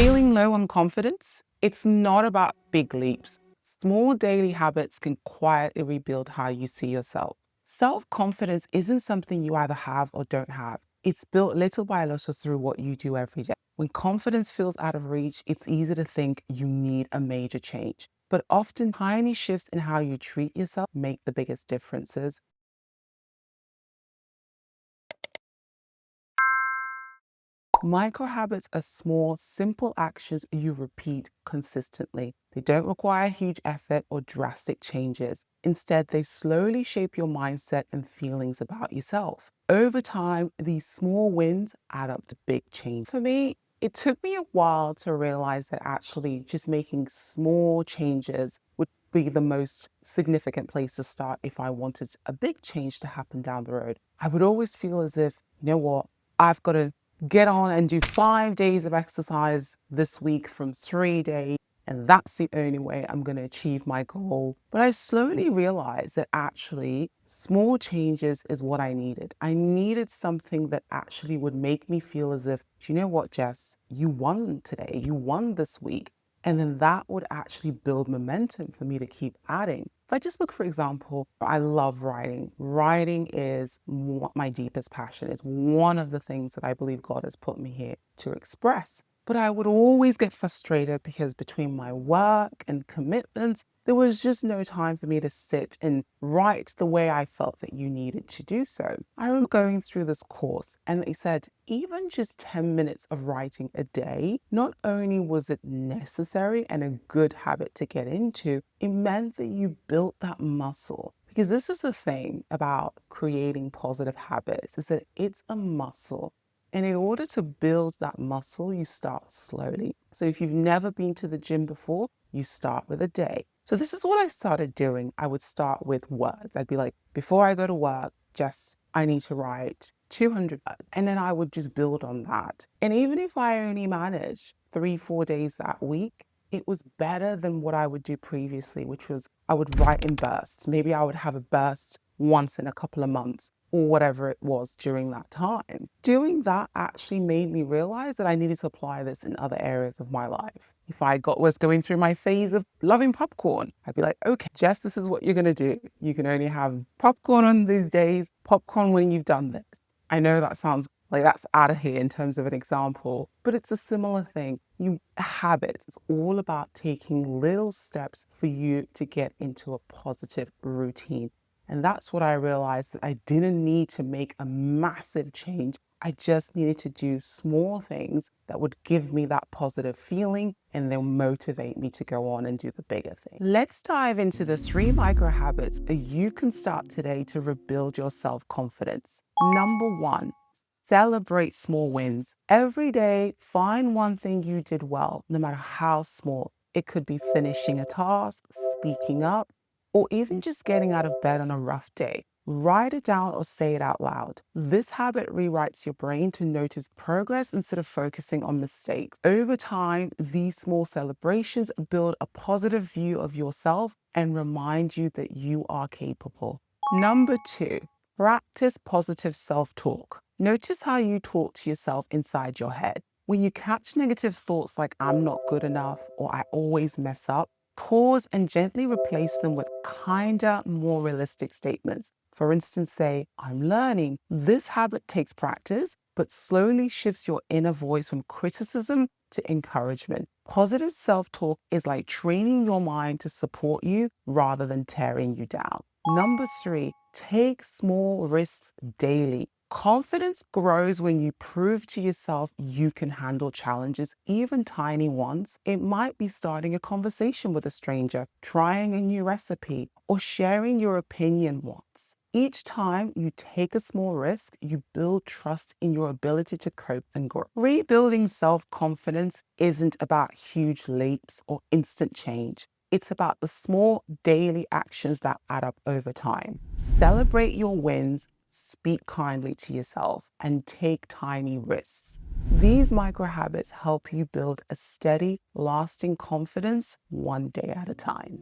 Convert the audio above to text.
Feeling low on confidence? It's not about big leaps. Small daily habits can quietly rebuild how you see yourself. Self-confidence isn't something you either have or don't have. It's built little by little through what you do every day. When confidence feels out of reach, it's easy to think you need a major change. But often, tiny shifts in how you treat yourself make the biggest differences. Micro habits are small, simple actions you repeat consistently. They don't require huge effort or drastic changes. Instead, they slowly shape your mindset and feelings about yourself. Over time, these small wins add up to big change. For me, it took me a while to realize that actually just making small changes would be the most significant place to start if I wanted a big change to happen down the road. I would always feel as if, you know what, I've got to get on and do 5 days of exercise this week from 3 days. And that's the only way I'm going to achieve my goal. But I slowly realized that actually small changes is what I needed. I needed something that actually would make me feel as if, do you know what, Jess? You won today. You won this week. And then that would actually build momentum for me to keep adding. If I just look, for example, I love writing. Writing is what my deepest passion is. One of the things that I believe God has put me here to express. But I would always get frustrated because between my work and commitments, there was just no time for me to sit and write the way I felt that you needed to do so. I remember going through this course and they said, even just 10 minutes of writing a day, not only was it necessary and a good habit to get into, it meant that you built that muscle. Because this is the thing about creating positive habits, is that it's a muscle. And in order to build that muscle, you start slowly. So if you've never been to the gym before, you start with a day. So this is what I started doing. I would start with words. I'd be like, before I go to work, I need to write 200 words. And then I would just build on that. And even if I only managed 3-4 days that week, it was better than what I would do previously, which was I would write in bursts. Maybe I would have a burst once in a couple of months or whatever it was during that time. Doing that actually made me realize that I needed to apply this in other areas of my life. If I was going through my phase of loving popcorn, I'd be like, okay, Jess, this is what you're gonna do. You can only have popcorn on these days, popcorn when you've done this. I know that sounds like that's out of here in terms of an example, but it's a similar thing. Habits, it's all about taking little steps for you to get into a positive routine. And that's what I realized, that I didn't need to make a massive change. I just needed to do small things that would give me that positive feeling and they'll motivate me to go on and do the bigger thing. Let's dive into the 3 micro habits that you can start today to rebuild your self-confidence. Number 1, celebrate small wins. Every day, find one thing you did well, no matter how small. It could be finishing a task, speaking up, or even just getting out of bed on a rough day. Write it down or say it out loud. This habit rewrites your brain to notice progress instead of focusing on mistakes. Over time, these small celebrations build a positive view of yourself and remind you that you are capable. Number 2, practice positive self-talk. Notice how you talk to yourself inside your head. When you catch negative thoughts like I'm not good enough or I always mess up, pause and gently replace them with kinder, more realistic statements. For instance, say, I'm learning. This habit takes practice, but slowly shifts your inner voice from criticism to encouragement. Positive self-talk is like training your mind to support you rather than tearing you down. Number 3, take small risks daily. Confidence grows when you prove to yourself you can handle challenges, even tiny ones. It might be starting a conversation with a stranger, trying a new recipe, or sharing your opinion once. Each time you take a small risk, you build trust in your ability to cope and grow. Rebuilding self-confidence isn't about huge leaps or instant change. It's about the small daily actions that add up over time. Celebrate your wins, speak kindly to yourself, and take tiny risks. These micro habits help you build a steady, lasting confidence one day at a time.